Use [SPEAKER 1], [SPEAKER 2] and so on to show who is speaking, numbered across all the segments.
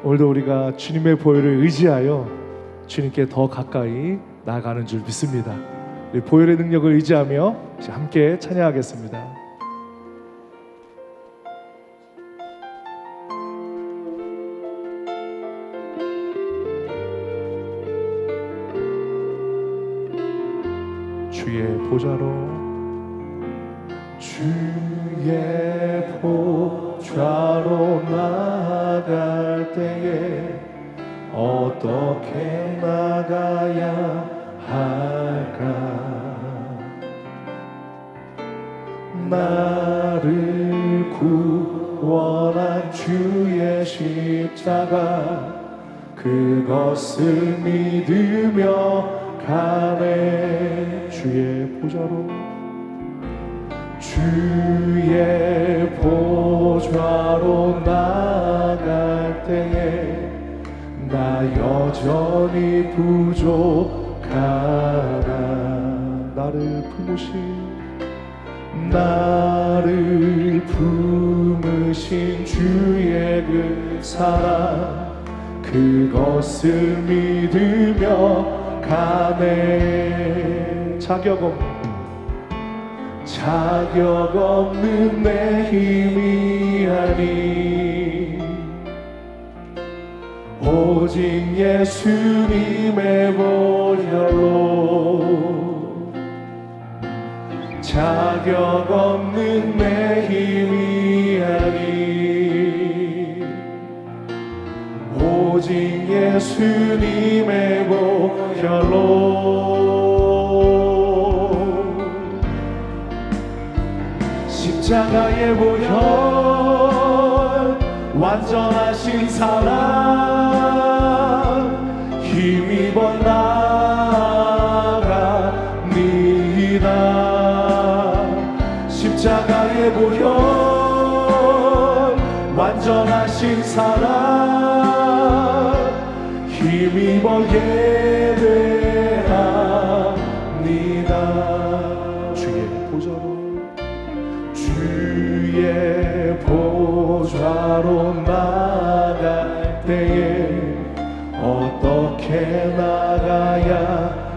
[SPEAKER 1] 오늘도 우리가 주님의 보혈을 의지하여 주님께 더 가까이 나아가는 줄 믿습니다. 우리 보혈의 능력을 의지하며 함께 찬양하겠습니다. 주의 보좌로 나아갈 때에 어떻게 나가야 할까? 나를 구원한 주의 십자가 그것을 믿으며 가네. 주의 보좌로 나아갈 때에 나 여전히 부족하다. 나를 품으신 주의 그 사랑 그것을 믿으며 가네. 자격 없는 내 힘이 아니 오직 예수님의 보혈로 자격 없는 내 힘이 아니 오직 예수님의 보혈로 십자가의 보혈 완전하신 사랑 힘입어 나아갑니다. 십자가의 보혈 완전하신 사랑 힘입어 예배합니다. 주의 보좌로 나갈 때에 어떻게 나가야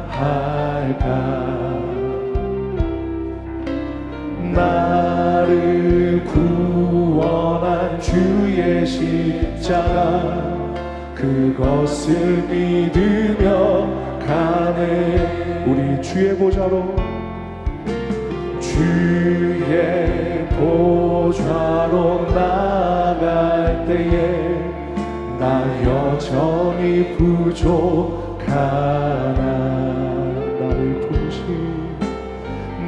[SPEAKER 1] 할까? 나를 구원한 주의 십자가 그것을 믿으며 가네. 우리 주의 보좌로 나갈 때에 나 여전히 부족하나.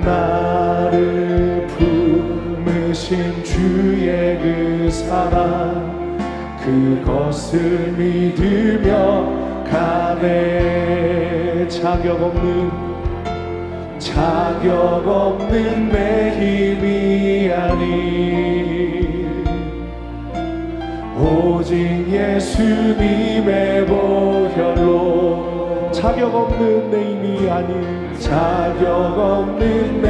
[SPEAKER 1] 나를 품으신 주의 그 사랑 그것을 믿으며 가네. 자격 없는 내 힘이 아니 오직 예수님의 보혈로 자격 없는 내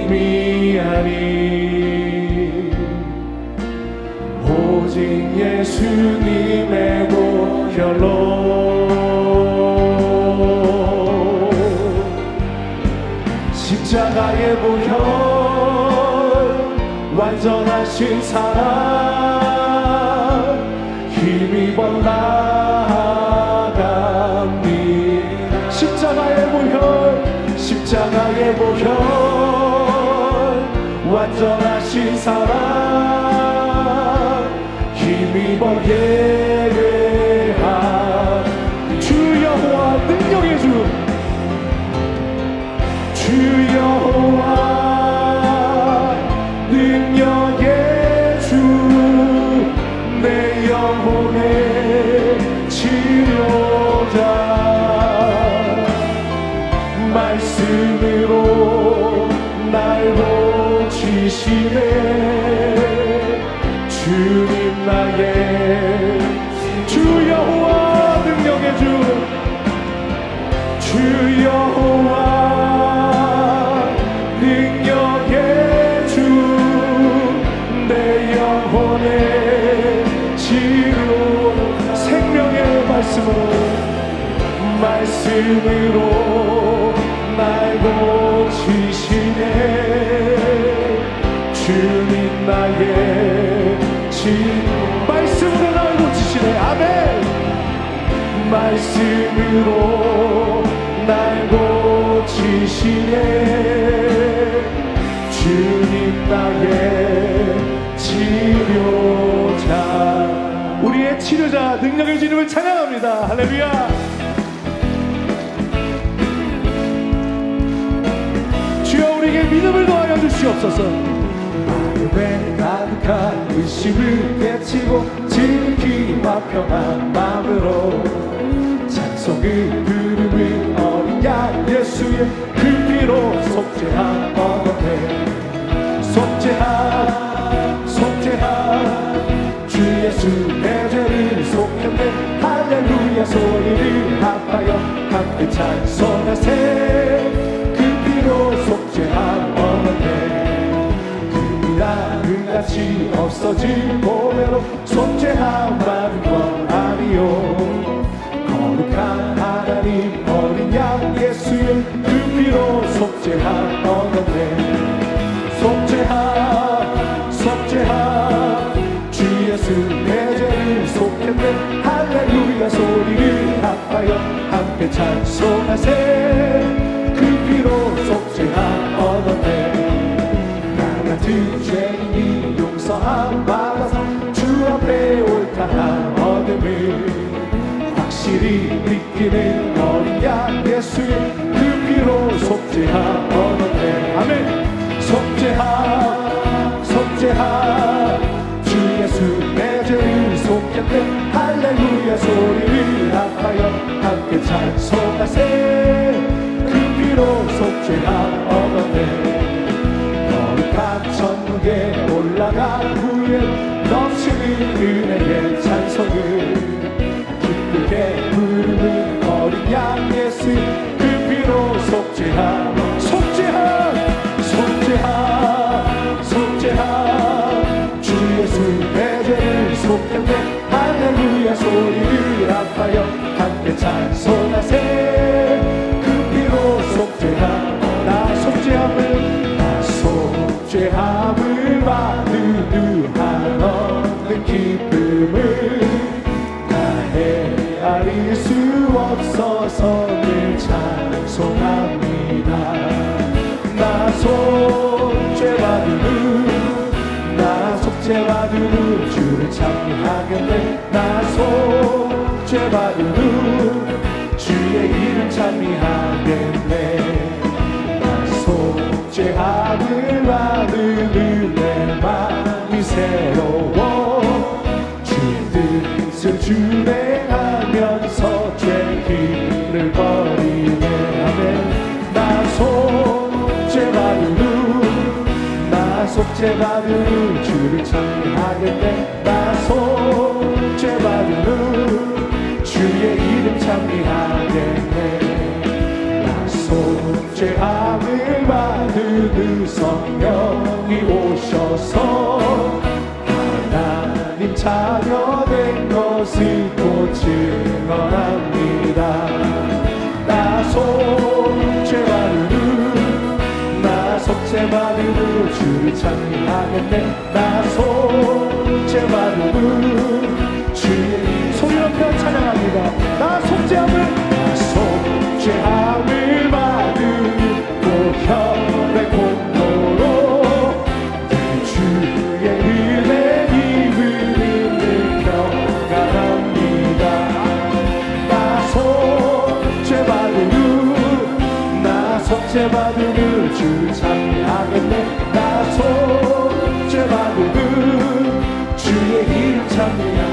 [SPEAKER 1] 힘이 아니 오직 예수님의 보혈로 십자가의 보혈 완전하신 사랑 힘입어 나아갑니다. 십자가의 보혈 완전하신 사랑 힘입어 예배합니다. 주 여호와 능력의 주 여호와 능력의 주 내 영혼의 치료자 말씀으로 날 고치시네. 주님 나의 주 여호와 능력의 주 여호와 능력의 주 내 영혼의 치료자 말씀으로 날 고치시네. 주님 나의 말씀으로 날 고치시네. 아멘. 말씀으로 날 고치시네. 주님 나의 치료자. 우리의 치료자 능력의 주님을 찬양합니다. 할렐루야. 주여 우리에게 믿음을 더하여 주시옵소서. 마음에 가득한 의심을 깨치고 지극히 화평한 마음으로 찬송을 부르는 어린 양 예수의 그 피로 속죄한 언어에 속죄한 주 예수 내 죄를 속했네. 할렐루야 소리를 합하여 함께 찬송하세. 그 피로 속죄한 언어에 그이라 그같이 없어질 보배로 속죄한 많은 건 아니요. 거룩한 하나님 어린 양 예수의 그 피로 속죄한 언어에 속죄한 주 예수 내 죄를 속했네. 할렐루야 소리를 합하여 함께 찬송하세. 그 피로 속죄한 언어에 나 같은 죄인이 용서함 받아서 주 앞에 옳다한 얻음을 확실히 믿기는 어린 양 예수의 그 피로 속죄한 언어에 아멘. 속죄한 주 예수 내 죄를 속했네. 할렐루야 소리를 합하여 함께 찬송하세. 그 피로 속죄한 언어에 거룩한 천국에 올라간 후에 넘치는 은혜의 찬송을 기쁘게 부르는 어린 양 예수 그 피로 속죄한 주 예수 내 죄를 속했네. 할렐루야 소리를 합하여 함께 찬송하세. 그 피로 속죄한 나 속죄함을 받는 한없는 기쁨을 다 헤아릴 수 없어서 늘 찬송합니다. 나 속죄받은 주를 찬미하겠네. 나 속죄받은 주의 이름 찬미하겠네. 나 속죄함을 받은 내 마음이 새로워 주의 뜻을 준행하면서 죄 길을 버리네. 아멘. 나 속죄받은 주를 찬미하겠네. 나 속죄받은 주의 이름 찬미하겠네. 나 속죄함을 받은 성령이 오셔서 하나님 자녀 된 것을 또 증언합니다. 나 속죄받은 주를 찬미하겠네. 나 속죄받은 주의 소리 높여 찬양합니다. 나 속죄함을 받은 보혈의 공로로 내 주의 은혜 기쁨을 느껴갑니다. 나 속죄받은 주를 찬미하겠네. 나 속죄받은 주의 이름 찬미하겠네.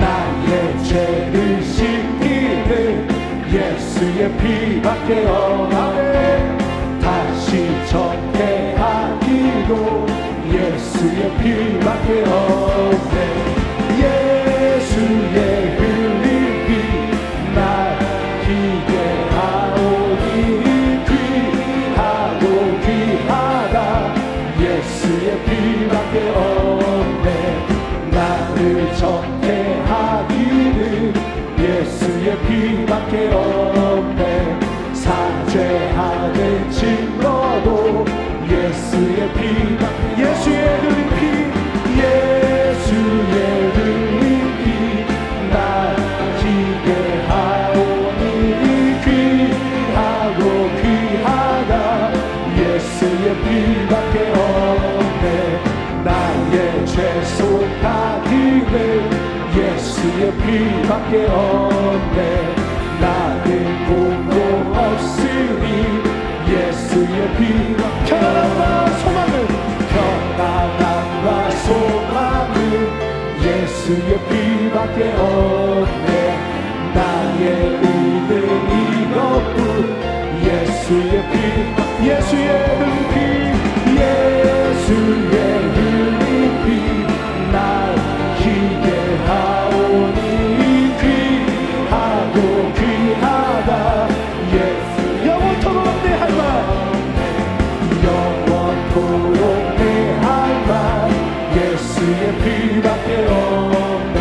[SPEAKER 1] 나의 죄를 씻기는 예수의 피밖에 없네. 다시 정죄하기도 예수의 피밖에 없네. 예수의 흘린 피 나 기대하오니 귀하다. 예수의 피밖에 없네. 나를 정죄하기는 예수의 피밖에 없네. 사죄하는 증거도 예수의 피밖에. 예수의 흘린 피, 예수의 흘린 피, 날 기게 하오니 귀하고 귀하다. 예수의 피밖에 없네. 나의 죄 속하기는 예수의 피밖에 없네. 나는 공로 없으니 예수의 피가. 편안함과 소망은, 편안함과 소망은 예수의 피밖에 없네. 나의 의는 이것뿐. 예수의 피, 예수의 흘린 피, 예수의 흘린 피, 날 기게 하오니 귀하고 귀하다. 예수 영원토록 내 할 말, 영원토록 내 할 말, 예수의 피밖에 없네.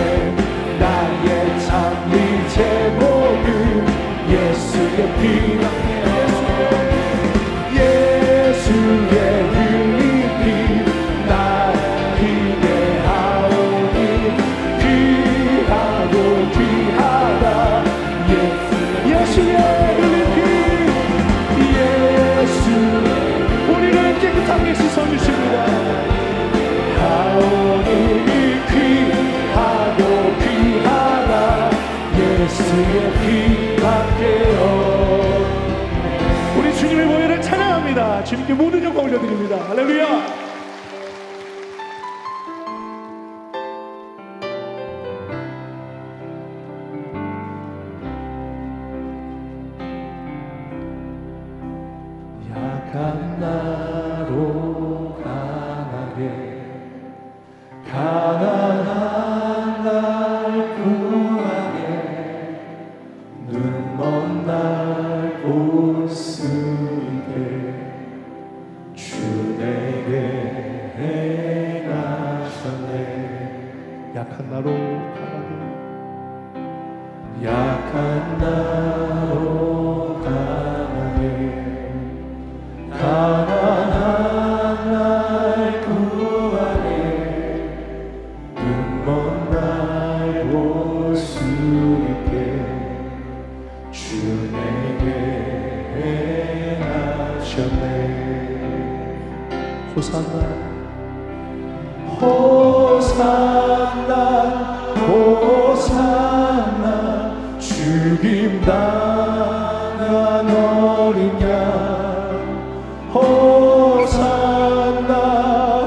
[SPEAKER 1] 나의 참리 제목은 예수의 피밖에 없네. 예수의 흘린 피, 날 기게 하오니 귀하고 귀하다. 예수의 흘린 피, 예수. 우리를 깨끗하게 씻어주십니다. 하오니 귀하고 귀하다. 예수의 피밖에 없네. 우리 주님의 보혈을 찬양합니다. 주님께 모든 영광 올려드립니다. 할렐루야. 약한 나로 강하게, 가난한 날 구하게, 눈먼 날 볼 수 있게 주 내게 행하셨네. 약한 나로 강하게, 약한 나로 강하게, 가난한 날 구하게, 눈먼 날 볼 수 있게 주 내게 행하셨네. 호산나, 호산나, 호산나, 죽임당한 어린 양. 호산나,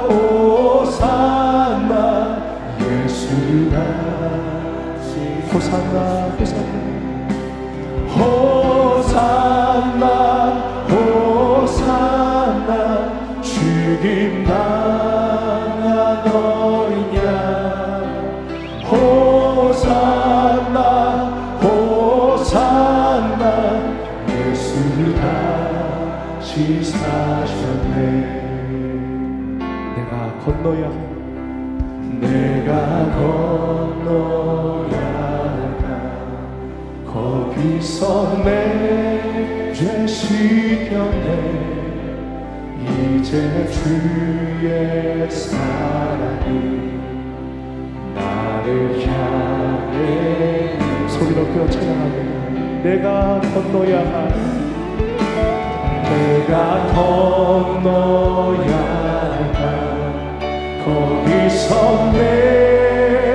[SPEAKER 1] 호산나, 예수가. 호산나, 호산나, 호산나, 호산나, 죽임당한 어린 양. 호산나, 호산나, 예수가 사셨네. 내가 건너야 할, 내가 건너야 할까. 거기서 내 죄 씻겼네. 이제 주의 사랑이 나를 향해. 소리 높여 찬양합니다. 내가 건너야 할, 내가 건너야 할까. 거기서 내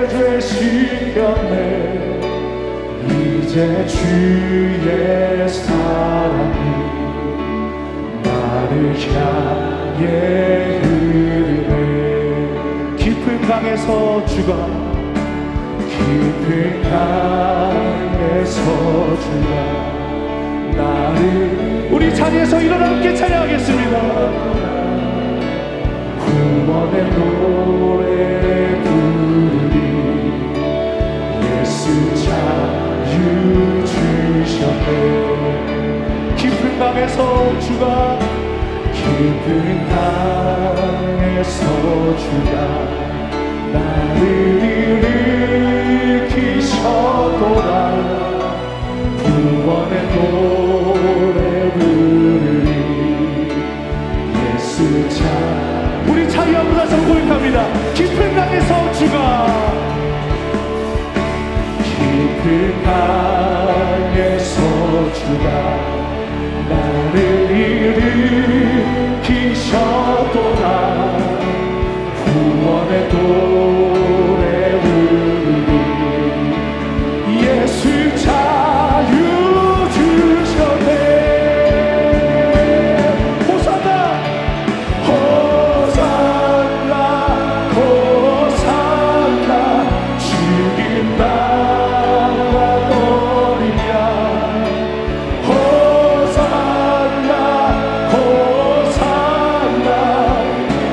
[SPEAKER 1] 죄 씻겼네. 이제 주의 사랑이 나를 향해 흐르네. 깊은 강에서 주가, 깊은 강에서 주가 나를. 우리 자리에서 일어나 함께 찬양하겠습니다. 구원의 노래 부르리. 예수 자유 주셨네. 깊은 강에서 주가, 깊은 강에서 주가 나를 이끌 주가 나를 일으키셨도다. 구원의 노래 부르리. 예수 자유 주셨네. 호산나 호산나 호산나 죽임 당하노리냐. 호산나 호산나.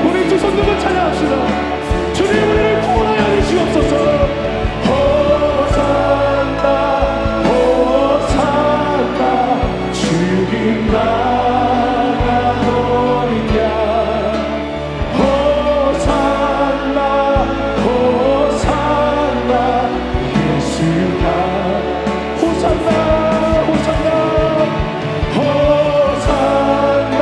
[SPEAKER 1] 우리 두 손 들고 찬양합시다. 주님 우리를 구원하여 주시옵소서. 호산나 호산나 죽임 당하노리냐. 호산나 호산나 예수가 호산나 호산나 호산나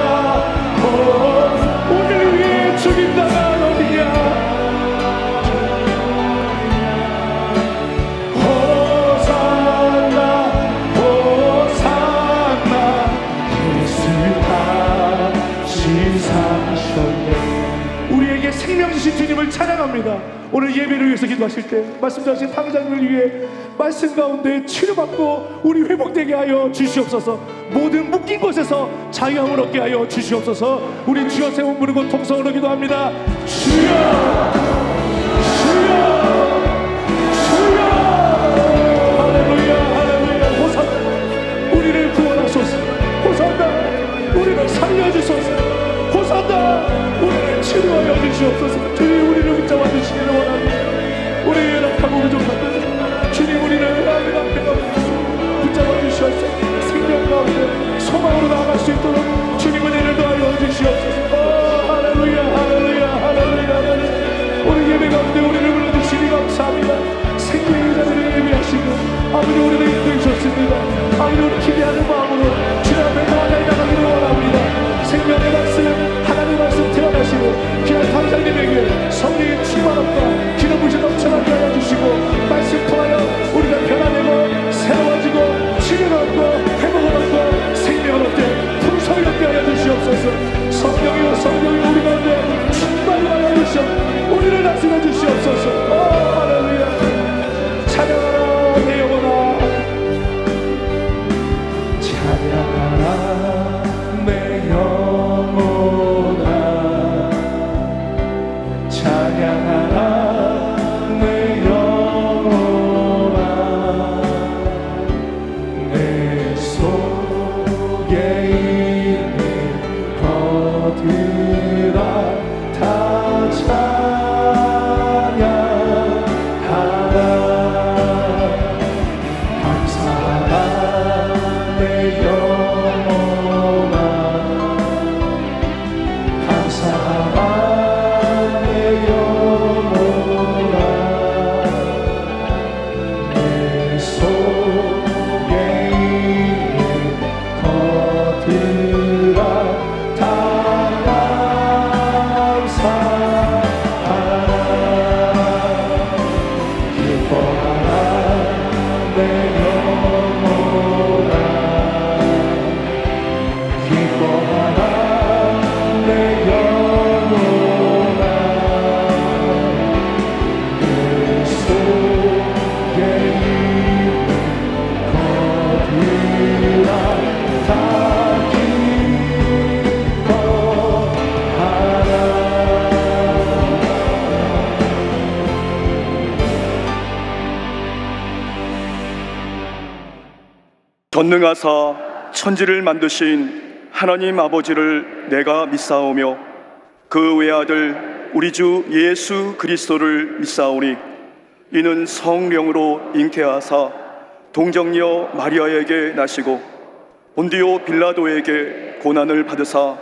[SPEAKER 1] 오늘 위해 죽임 당하노리냐. 호산나 호산나 예수가 지사셨네. 우리에게 생명 주신 주님을 찬양합니다. 오늘 예배를 위해서 기도하실 때 말씀 전하신 당장을 위해 말씀 가운데 치료받고 우리 회복되게 하여 주시옵소서. 모든 묶인 곳에서 자유함을 얻게 하여 주시옵소서. 우리 주여 세 번 부르고 통성으로 기도합니다. 주여 주여 주여. 할렐루야 할렐루야. 호산나 우리를 구원하소서. 호산나 우리를 살려주소서. 호산나 우리를 치료하여 주시옵소서. 주님 우리를 붙잡아 주시기를 원합니다. 우리 연약하고 부족한데 주님 우리를 하나님 앞에 붙잡아 주시옵소서. 생명 가운데 소망으로 나아갈 수 있도록 주님 은혜를 더하여 주시옵소서. 할렐루야 할렐루야 할렐루야 할렐루야. 우리 예배 가운데 우리를 불러주시니 감사합니다. 생명의 자리를 예배하시고 아버지 우리를 인도해주셨습니다. 아버지 우리 기대하는 마음으로 주님 앞에 나아가 나가기를 원합니다. 생명의 말씀 하나님의 말씀 태어나시고 귀한 당장님에게 성령의 충만함과 기름 부으심 넘쳐나게 하여 주시고 말씀 통하여 우리가 변화되고 새로워지고 치료를 얻고 회복을 얻고 생명을 얻게 풍성을 얻게 하여 주시옵소서. 성령이여 성령이 우리 가운데 충만히 하여 주시옵 우리를 다스려 주시옵소서. 할렐루야. 찬양하라 내 영혼아. 찬양하라 내 영혼아. 찬양하라 내 영혼아. 내 속에 있는 것들아 다 찬양하라. 감사하라 내 영혼아. 감사하라 내 영혼아. 내 속에 있는 것들아 다 감사하라. 기뻐하라 내 영혼아. 기뻐하라 내 영혼아. 내 속에 있는 것들아 다 기뻐하라.
[SPEAKER 2] 전능하사 천지를 만드신 하나님 아버지를 내가 믿사오며 그 외아들 우리 주 예수 그리스도를 믿사오니 이는 성령으로 잉태하사 동정녀 마리아에게 나시고 본디오 빌라도에게 고난을 받으사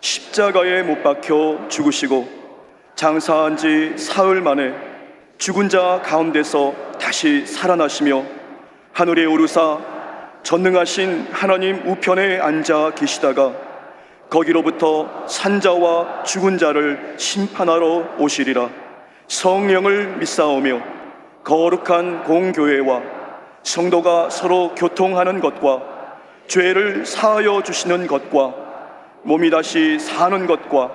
[SPEAKER 2] 십자가에 못 박혀 죽으시고 장사한 지 사흘 만에 죽은 자 가운데서 다시 살아나시며 하늘에 오르사 전능하신 하나님 우편에 앉아 계시다가 거기로부터 산자와 죽은 자를 심판하러 오시리라. 성령을 믿사오며 거룩한 공교회와 성도가 서로 교통하는 것과 죄를 사하여 주시는 것과 몸이 다시 사는 것과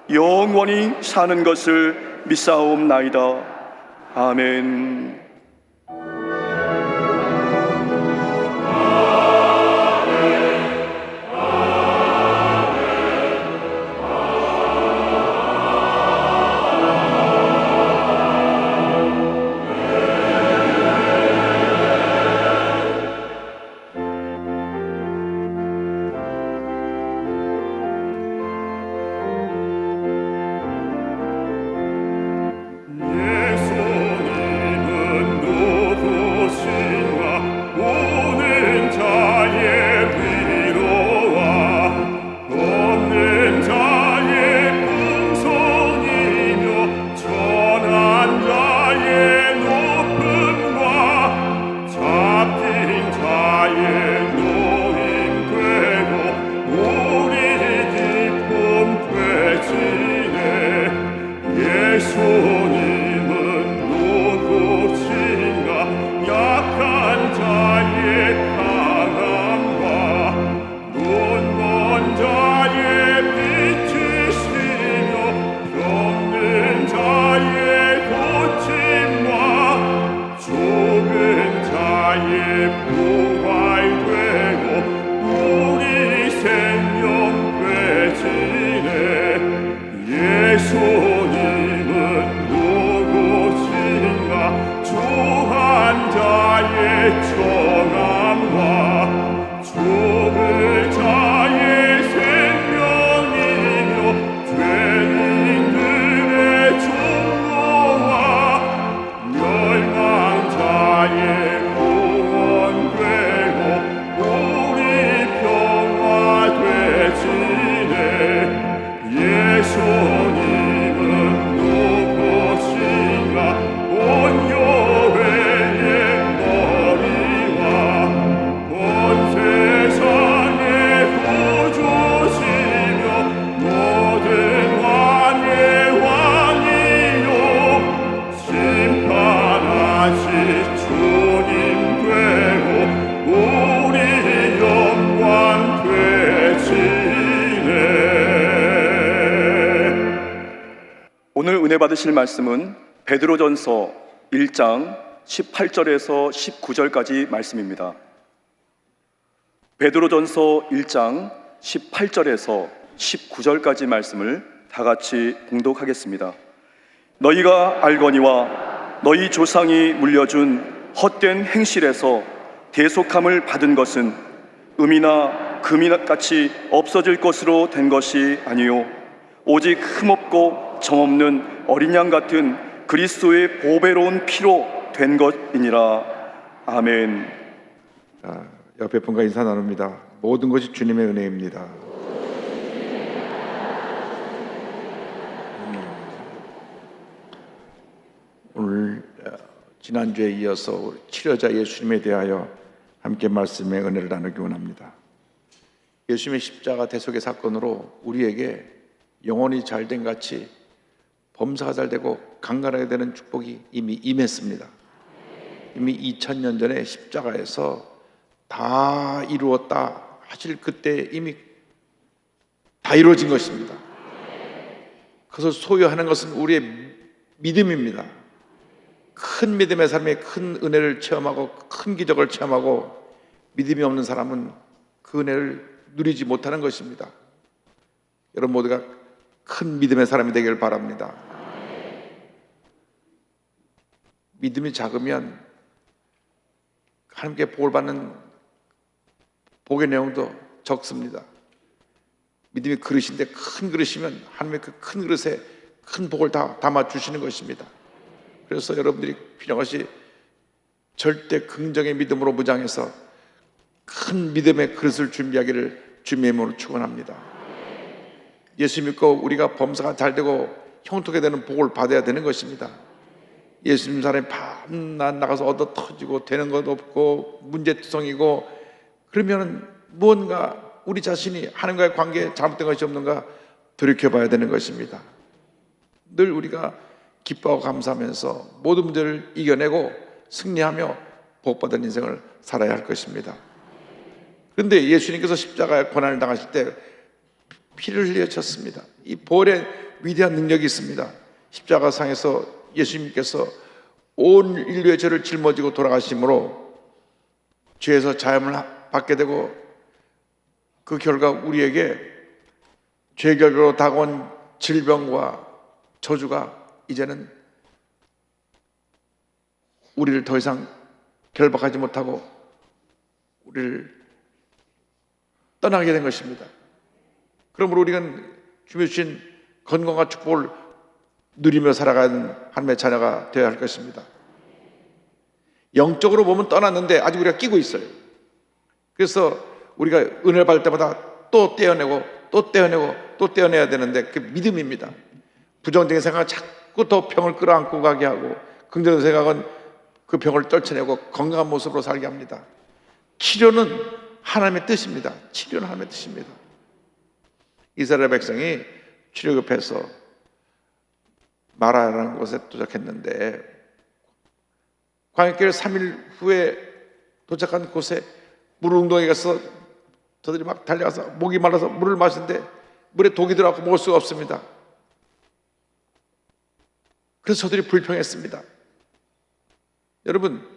[SPEAKER 2] 영원히 사는 것을 믿사옵나이다. 아멘. 오늘 은혜 받으실 말씀은 베드로전서 1장 18절에서 19절까지 말씀입니다. 베드로전서 1장 18절에서 19절까지 말씀을 다 같이 봉독하겠습니다. 너희가 알거니와 너희 조상이 물려준 헛된 행실에서 대속함을 받은 것은 음이나 금이나 같이 없어질 것으로 된 것이 아니요 오직 흠없고 정없는 어린 양 같은 그리스도의 보배로운 피로 된 것이니라. 아멘.
[SPEAKER 3] 옆에 분과 인사 나눕니다. 모든 것이 주님의 은혜입니다. 오늘 지난주에 이어서 치료자 예수님에 대하여 함께 말씀의 은혜를 나누기 원합니다. 예수님의 십자가 대속의 사건으로 우리에게 영혼이 잘된 같이 범사가 잘되고 강건하게 되는 축복이 이미 임했습니다. 이미 2000년 전에 십자가에서 다 이루었다 하실 그때 이미 다 이루어진 것입니다. 그것을 소유하는 것은 우리의 믿음입니다. 큰 믿음의 사람이 큰 은혜를 체험하고 큰 기적을 체험하고, 믿음이 없는 사람은 그 은혜를 누리지 못하는 것입니다. 여러분 모두가 큰 믿음의 사람이 되길 바랍니다. 믿음이 작으면 하나님께 복을 받는 복의 내용도 적습니다. 믿음이 그릇인데 큰 그릇이면 하나님의 그 큰 그릇에 큰 복을 다 담아주시는 것입니다. 그래서 여러분들이 필요한 것이 절대 긍정의 믿음으로 무장해서 큰 믿음의 그릇을 준비하기를 주님의 이름으로 축원합니다. 예수 믿고 우리가 범사가 잘되고 형통하게 되는 복을 받아야 되는 것입니다. 예수 믿는 사람이 밤낮 나가서 얻어 터지고 되는 것 없고 문제투성이고 그러면 무언가 우리 자신이 하나님과의 관계에 잘못된 것이 없는가 돌이켜봐야 되는 것입니다. 늘 우리가 기뻐하고 감사하면서 모든 문제를 이겨내고 승리하며 복받은 인생을 살아야 할 것입니다. 그런데 예수님께서 십자가에 고난을 당하실 때 피를 흘려쳤습니다. 이 보혈의 위대한 능력이 있습니다. 십자가상에서 예수님께서 온 인류의 죄를 짊어지고 돌아가심으로 죄에서 자유함을 받게 되고, 그 결과 우리에게 죄 결과로 다가온 질병과 저주가 이제는 우리를 더 이상 결박하지 못하고 우리를 떠나게 된 것입니다. 그러므로 우리는 주님이 주신 건강과 축복을 누리며 살아가는 하나님의 자녀가 되어야 할 것입니다. 영적으로 보면 떠났는데 아직 우리가 끼고 있어요. 그래서 우리가 은혜를 받을 때마다 또 떼어내고 또 떼어내고 또 떼어내야 되는데, 그게 믿음입니다. 부정적인 생각은 자꾸 더 병을 끌어안고 가게 하고, 긍정적인 생각은 그 병을 떨쳐내고 건강한 모습으로 살게 합니다. 치료는 하나님의 뜻입니다. 치료는 하나님의 뜻입니다. 이스라엘 백성이 출애굽해서 마라라는 곳에 도착했는데, 광야길 3일 후에 도착한 곳에 물 운동에 가서 저들이 막 달려가서 목이 말라서 물을 마시는데 물에 독이 들어가고 먹을 수가 없습니다. 그래서 저들이 불평했습니다. 여러분,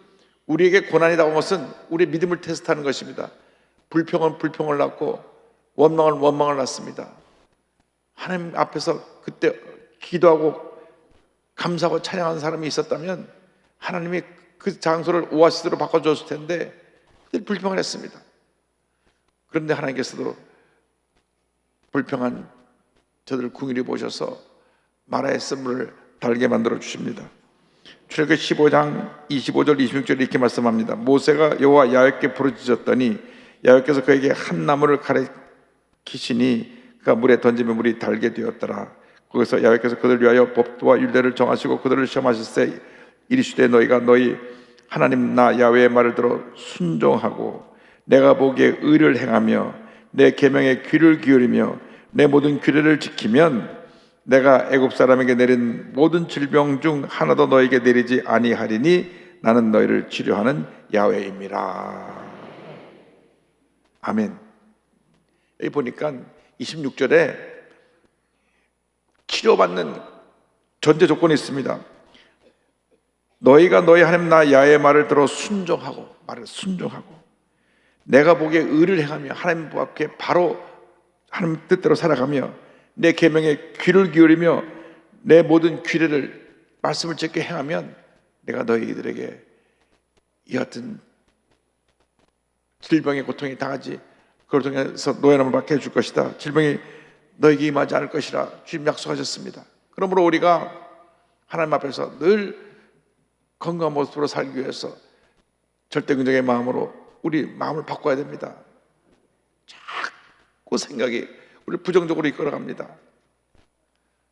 [SPEAKER 3] 우리에게 고난이 다가온 것은 우리의 믿음을 테스트하는 것입니다. 불평은 불평을 낳고 원망은 원망을 낳습니다. 하나님 앞에서 그때 기도하고 감사하고 찬양하는 사람이 있었다면 하나님이 그 장소를 오아시스로 바꿔줬을 텐데 그들이 불평을 했습니다. 그런데 하나님께서도 불평한 저들을 긍휼히 보셔서 마라의 쓴물을 달게 만들어 주십니다. 출애굽기 15장 25절 26절 이렇게 말씀합니다. 모세가 여호와 야훼께 부르짖었더니 야훼께서 그에게 한 나무를 가리키시니 그가 물에 던지면 물이 달게 되었더라. 거기서 야훼께서 그들을 위하여 법도와 율례를 정하시고 그들을 시험하실세 이르시되 너희가 너희 하나님 나 야훼의 말을 들어 순종하고 내가 보기에 의를 행하며 내 계명에 귀를 기울이며 내 모든 규례를 지키면 내가 애굽 사람에게 내린 모든 질병 중 하나도 너에게 내리지 아니하리니 나는 너희를 치료하는 야훼임이라. 아멘. 여기 보니까 26절에 치료받는 전제 조건이 있습니다. 너희가 너희 하나님 나 야훼의 말을 들어 순종하고, 말을 순종하고 내가 보기에 의를 행하며 하나님 앞에 바로 하나님 뜻대로 살아가며 내 계명에 귀를 기울이며 내 모든 규례를 말씀을 지켜 행하면 내가 너희들에게 이 같은 질병의 고통이 당하지, 그걸 통해서 노예함을 받게 해줄 것이다. 질병이 너에게 임하지 않을 것이라 주님 약속하셨습니다. 그러므로 우리가 하나님 앞에서 늘 건강한 모습으로 살기 위해서 절대 긍정의 마음으로 우리 마음을 바꿔야 됩니다. 자꾸 생각이 우리를 부정적으로 이끌어갑니다.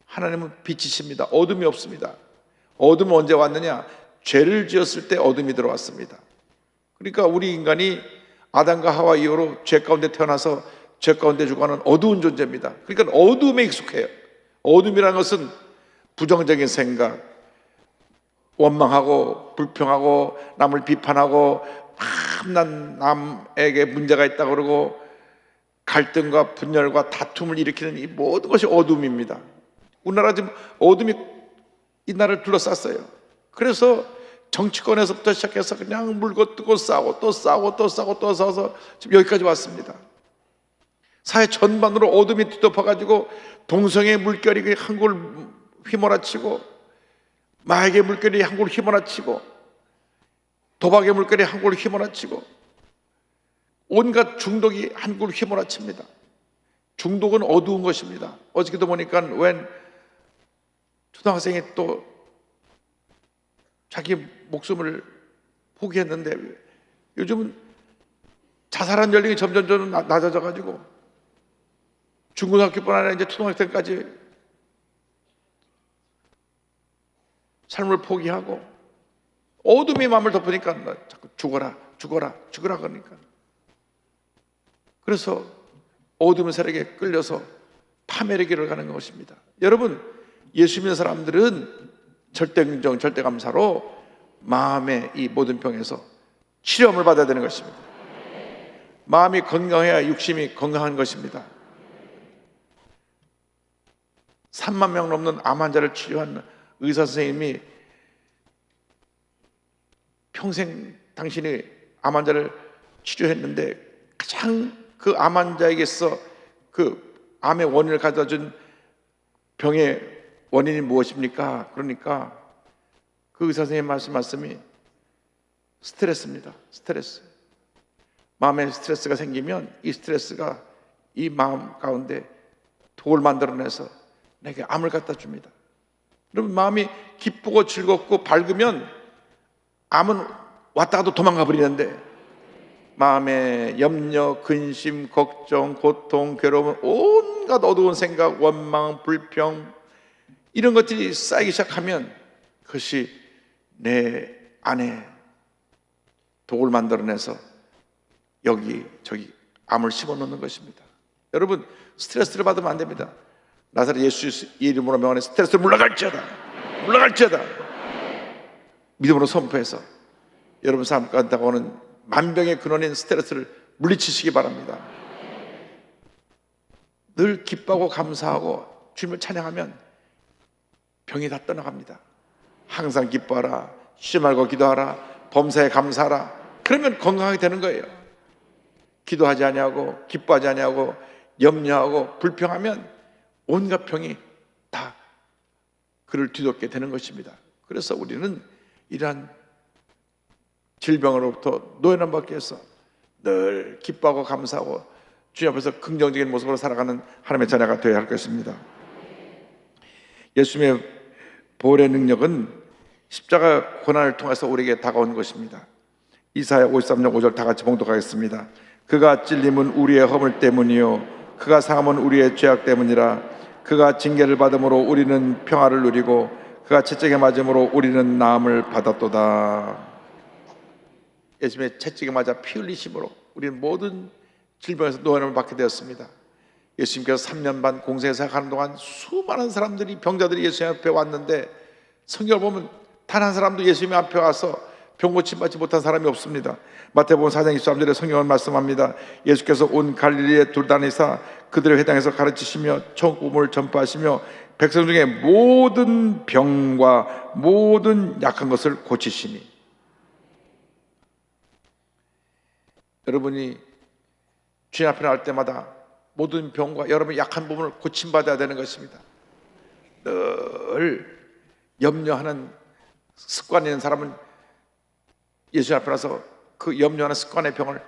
[SPEAKER 3] 하나님은 빛이십니다. 어둠이 없습니다. 어둠은 언제 왔느냐? 죄를 지었을 때 어둠이 들어왔습니다. 그러니까 우리 인간이 아담과 하와 이후로 죄 가운데 태어나서 죄 가운데 죽어가는 어두운 존재입니다. 그러니까 어둠에 익숙해요. 어둠이라는 것은 부정적인 생각, 원망하고 불평하고 남을 비판하고 난 남에게 문제가 있다고 그러고 갈등과 분열과 다툼을 일으키는 이 모든 것이 어둠입니다. 우리나라 지금 어둠이 이 나라를 둘러쌌어요. 그래서 정치권에서부터 시작해서 그냥 물고 뜨고 싸우고 또 싸우고 또 싸우고 또 싸워서 지금 여기까지 왔습니다. 사회 전반으로 어둠이 뒤덮어가지고 동성애의 물결이 한국을 휘몰아치고 마약의 물결이 한국을 휘몰아치고 도박의 물결이 한국을 휘몰아치고 온갖 중독이 한국을 휘몰아칩니다. 중독은 어두운 것입니다. 어저께도 보니까 웬 초등학생이 또 자기 목숨을 포기했는데 요즘은 자살한 연령이 점점 낮아져가지고 중고등학교뿐 아니라 이제 초등학생까지 삶을 포기하고 어둠이 마음을 덮으니까 자꾸 죽어라 그러니까. 그래서 어둠의 세력에 끌려서 파멸의 길을 가는 것입니다. 여러분, 예수 믿는 사람들은 절대긍정, 절대감사로 마음의 이 모든 병에서 치료함을 받아야 되는 것입니다. 마음이 건강해야 육심이 건강한 것입니다. 3만 명 넘는 암 환자를 치료한 의사 선생님이 평생 당신이 암 환자를 치료했는데 가장 그 암 환자에게서 그 암의 원인을 가져다 준 병의 원인이 무엇입니까? 그러니까 그 의사 선생님 말씀이 스트레스입니다. 스트레스. 마음에 스트레스가 생기면 이 스트레스가 이 마음 가운데 독을 만들어내서 내게 암을 갖다 줍니다. 여러분, 마음이 기쁘고 즐겁고 밝으면 암은 왔다가도 도망가 버리는데 마음에 염려, 근심, 걱정, 고통, 괴로움, 온갖 어두운 생각, 원망, 불평 이런 것들이 쌓이기 시작하면 그것이 내 안에 독을 만들어내서 여기 저기 암을 심어놓는 것입니다. 여러분, 스트레스를 받으면 안 됩니다. 나사렛 예수 이름으로 명하는 스트레스를 물러갈지어다, 물러갈지어다. 믿음으로 선포해서 여러분 삶 가운데 오는 만병의 근원인 스트레스를 물리치시기 바랍니다. 늘 기뻐하고 감사하고 주님을 찬양하면 병이 다 떠나갑니다. 항상 기뻐하라, 쉬지 말고 기도하라, 범사에 감사하라. 그러면 건강하게 되는 거예요. 기도하지 아니하고 기뻐하지 아니하고 염려하고 불평하면 온갖 병이 다 그를 뒤덮게 되는 것입니다. 그래서 우리는 이러한 질병으로부터 노예남 받기 위해서 늘 기뻐하고 감사하고 주님 앞에서 긍정적인 모습으로 살아가는 하나님의 자녀가 되어야 할 것입니다. 예수님의 보혈의 능력은 십자가 고난을 통해서 우리에게 다가온 것입니다. 이사야 53장 5절 다 같이 봉독하겠습니다. 그가 찔림은 우리의 허물 때문이요 그가 상함은 우리의 죄악 때문이라. 그가 징계를 받음으로 우리는 평화를 누리고 그가 채찍에 맞음으로 우리는 나음을 받았도다. 예수님의 채찍에 맞아 피 흘리심으로 우리는 모든 질병에서 노예함을 받게 되었습니다. 예수님께서 3년 반 공생에서 하는 동안 수많은 사람들이, 병자들이 예수님 앞에 왔는데 성경을 보면 단 한 사람도 예수님 앞에 와서 병 고침 받지 못한 사람이 없습니다. 마태복음 4장 23절에 성경을 말씀합니다. 예수께서 온 갈릴리에 둘다니사 그들의 회당에서 가르치시며 천국을 전파하시며 백성 중에 모든 병과 모든 약한 것을 고치시니. 여러분이 주님 앞에 나올 때마다 모든 병과 여러분의 약한 부분을 고침받아야 되는 것입니다. 늘 염려하는 습관이 있는 사람은 예수 앞에 나서 그 염려하는 습관의 병을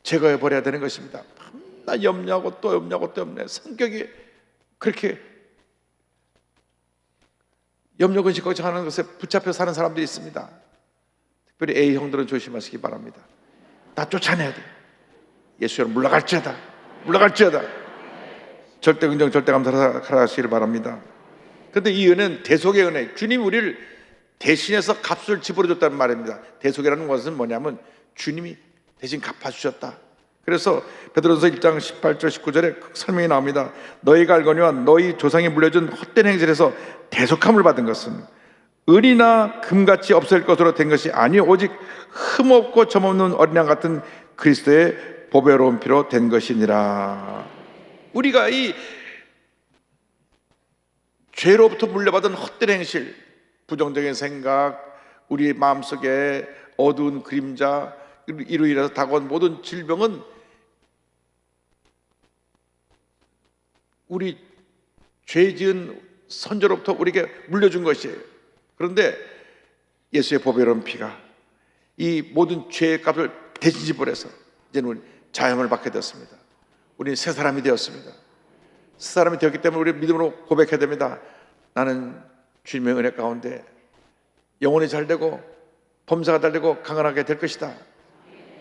[SPEAKER 3] 제거해 버려야 되는 것입니다. 나 염려하고 또 염려하고 또 염려해. 성격이 그렇게 염려 근심 걱정하는 것에 붙잡혀 사는 사람들이 있습니다. 특별히 A형들은 조심하시기 바랍니다. 다 쫓아내야 돼. 예수님 물러갈지어다, 물러갈지어다. 절대 긍정 절대 감사로 살아가시기를 바랍니다. 그런데 이 은혜는 대속의 은혜, 주님이 우리를 대신해서 값을 지불해줬다는 말입니다. 대속이라는 것은 뭐냐면 주님이 대신 갚아주셨다. 그래서 베드로전서 1장 18절 19절에 설명이 나옵니다. 너희가 알거니와 너희 조상이 물려준 헛된 행실에서 대속함을 받은 것은 은이나 금같이 없을 것으로 된 것이 아니요 오직 흠없고 점없는 어린 양 같은 그리스도의 보배로운 피로 된 것이니라. 우리가 이 죄로부터 물려받은 헛된 행실, 부정적인 생각, 우리 마음속에 어두운 그림자, 이로 인해서 다가온 모든 질병은 우리 죄 지은 선조로부터 우리에게 물려준 것이에요. 그런데 예수의 보배로운 피가 이 모든 죄의 값을 대신 지불해서 이제는 우리 자유함을 받게 되었습니다. 우리는 새 사람이 되었습니다. 새 사람이 되었기 때문에 우리 믿음으로 고백해야 됩니다. 나는 주님의 은혜 가운데 영혼이 잘되고 범사가 잘되고 강건하게 될 것이다.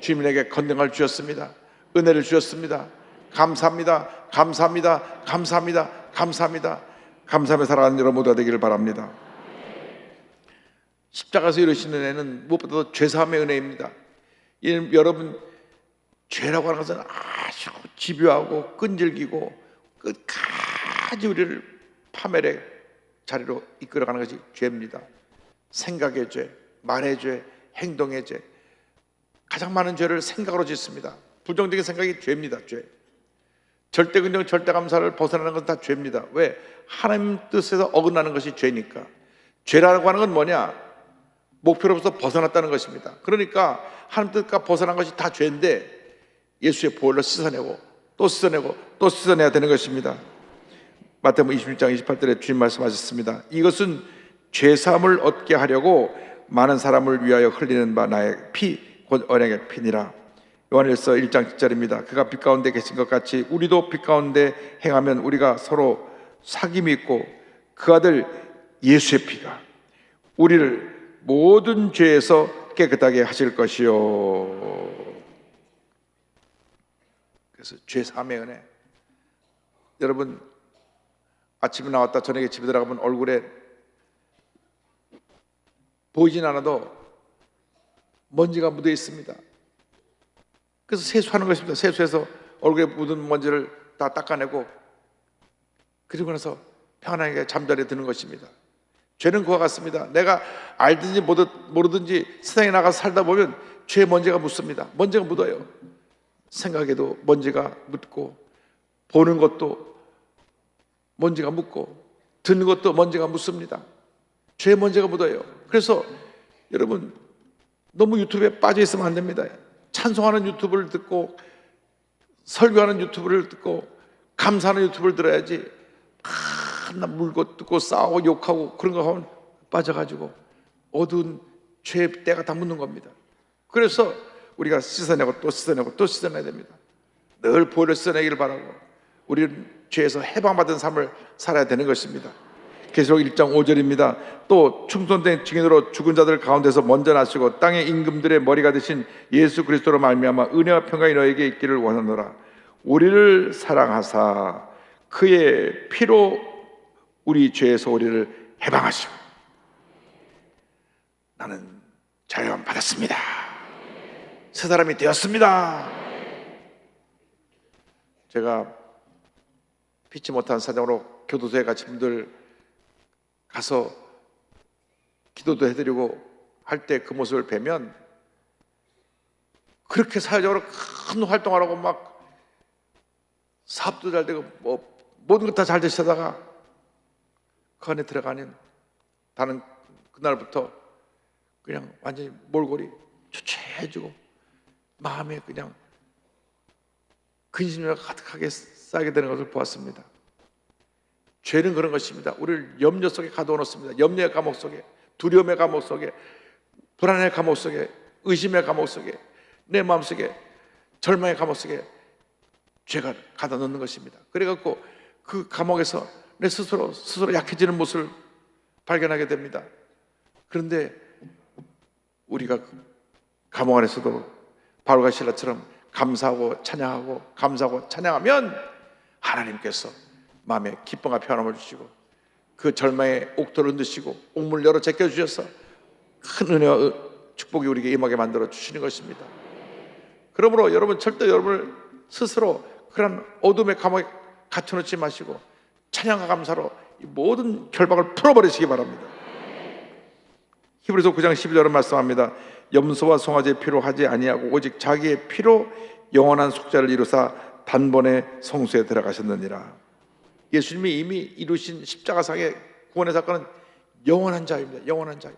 [SPEAKER 3] 주님이 내게 건강을 주셨습니다. 은혜를 주셨습니다. 감사합니다. 감사합니다. 감사합니다. 감사합니다. 감사하며 살아가는 여러분 모두가 되기를 바랍니다. 십자가에서 이루시는 은혜는 무엇보다도 죄사함의 은혜입니다. 여러분, 죄라고 하는 것은 아주 집요하고 끈질기고 끝까지 우리를 파멸의 자리로 이끌어가는 것이 죄입니다. 생각의 죄, 말의 죄, 행동의 죄. 가장 많은 죄를 생각으로 짓습니다. 부정적인 생각이 죄입니다. 죄. 절대 긍정, 절대 감사를 벗어나는 건 다 죄입니다. 왜? 하나님 뜻에서 어긋나는 것이 죄니까. 죄라고 하는 건 뭐냐? 목표로부터 벗어났다는 것입니다. 그러니까 하나님 뜻과 벗어난 것이 다 죄인데 예수의 보혈로 씻어내고 또 씻어내고 또 씻어내야 되는 것입니다. 마태복음 26장 28절에 주님 말씀하셨습니다. 이것은 죄사함을 얻게 하려고 많은 사람을 위하여 흘리는 바 나의 피, 곧 언약의 피니라. 요한일서 1장 10절입니다. 그가 빛 가운데 계신 것 같이 우리도 빛 가운데 행하면 우리가 서로 사귐이 있고 그 아들 예수의 피가 우리를 모든 죄에서 깨끗하게 하실 것이요. 그래서 죄사함의 은혜. 여러분 아침에 나왔다 저녁에 집에 들어가면 얼굴에 보이진 않아도 먼지가 묻어 있습니다. 그래서 세수하는 것입니다. 세수해서 얼굴에 묻은 먼지를 다 닦아내고 그리고 나서 편안하게 잠자리에 드는 것입니다. 죄는 그와 같습니다. 내가 알든지 모르든지 세상에 나가서 살다 보면 죄의 먼지가 묻습니다. 먼지가 묻어요. 생각에도 먼지가 묻고 보는 것도 먼지가 묻고 듣는 것도 먼지가 묻습니다. 죄의 먼지가 묻어요. 그래서 여러분 너무 유튜브에 빠져 있으면 안 됩니다. 찬송하는 유튜브를 듣고 설교하는 유튜브를 듣고 감사하는 유튜브를 들어야지 나 물고 뜯고 싸우고 욕하고 그런 거 하면 빠져가지고 어두운 죄의 때가 다 묻는 겁니다. 그래서 우리가 씻어내고 또 씻어내고 또 씻어내야 됩니다. 늘 보혈을 씻어내기를 바라고 우리는 죄에서 해방받은 삶을 살아야 되는 것입니다. 계시록 1장 5절입니다. 또 충성된 증인으로 죽은 자들 가운데서 먼저 나시고 땅의 임금들의 머리가 되신 예수 그리스도로 말미암아 은혜와 평강이 너에게 있기를 원하노라. 우리를 사랑하사 그의 피로 우리 죄에서 우리를 해방하시고 나는 자유함 받았습니다. 새 사람이 되었습니다. 제가 피치 못한 사정으로 교도소에 갇힌 분들 가서 기도도 해드리고 할 때 그 모습을 뵈면 그렇게 사회적으로 큰 활동을 하고 막 사업도 잘 되고 뭐 모든 것 다 잘 되시다가 그 안에 들어가는 다른 그날부터 그냥 완전히 몰골이 초췌해지고 마음에 그냥 근심이 가득하게 쌓이게 되는 것을 보았습니다. 죄는 그런 것입니다. 우리를 염려 속에 가두어 놓습니다. 염려의 감옥 속에, 두려움의 감옥 속에, 불안의 감옥 속에, 의심의 감옥 속에, 내 마음속에 절망의 감옥 속에 죄가 가둬 놓는 것입니다. 그래갖고 그 감옥에서 내 스스로 약해지는 모습을 발견하게 됩니다. 그런데 우리가 감옥 안에서도 바울과 실라처럼 감사하고 찬양하고 감사하고 찬양하면 하나님께서 마음에 기쁨과 평안함을 주시고 그 절망의 옥도를 흔드시고 옥문을 열어 제껴주셔서 큰 은혜와 축복이 우리에게 임하게 만들어 주시는 것입니다. 그러므로 여러분 절대 여러분을 스스로 그런 어둠의 감옥에 갇혀놓지 마시고 찬양과 감사로 이 모든 결박을 풀어버리시기 바랍니다. 히브리서 9장 12절은 말씀합니다. 염소와 송아지의 피로 하지 아니하고 오직 자기의 피로 영원한 속죄를 이루사 단번에 성소에 들어가셨느니라. 예수님이 이미 이루신 십자가상의 구원의 사건은 영원한 자유입니다. 영원한 자유.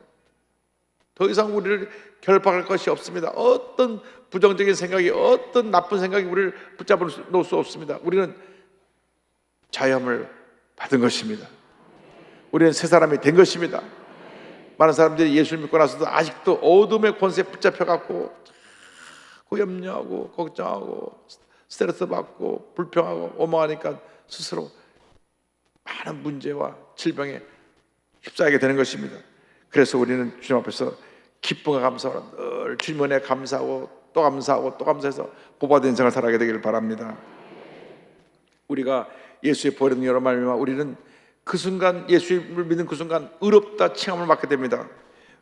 [SPEAKER 3] 더 이상 우리를 결박할 것이 없습니다. 어떤 부정적인 생각이 어떤 나쁜 생각이 우리를 붙잡아 놓을 수 없습니다. 우리는 자유함을 받은 것입니다. 우리는 새 사람이 된 것입니다. 많은 사람들이 예수를 믿고 나서도 아직도 어둠의 권세에 붙잡혀갖고 염려하고 걱정하고 스트레스 받고 불평하고 원망하니까 스스로 많은 문제와 질병에 휩싸이게 되는 것입니다. 그래서 우리는 주님 앞에서 기쁨과 감사로 늘 주님 은혜에 감사하고 또 감사하고 또 감사해서 복받은 인생을 살아가게 되기를 바랍니다. 우리가 예수의 보혈의 능력으로 말미암아 우리는 그 순간 예수를 믿는 그 순간 의롭다 칭함을 받게 됩니다.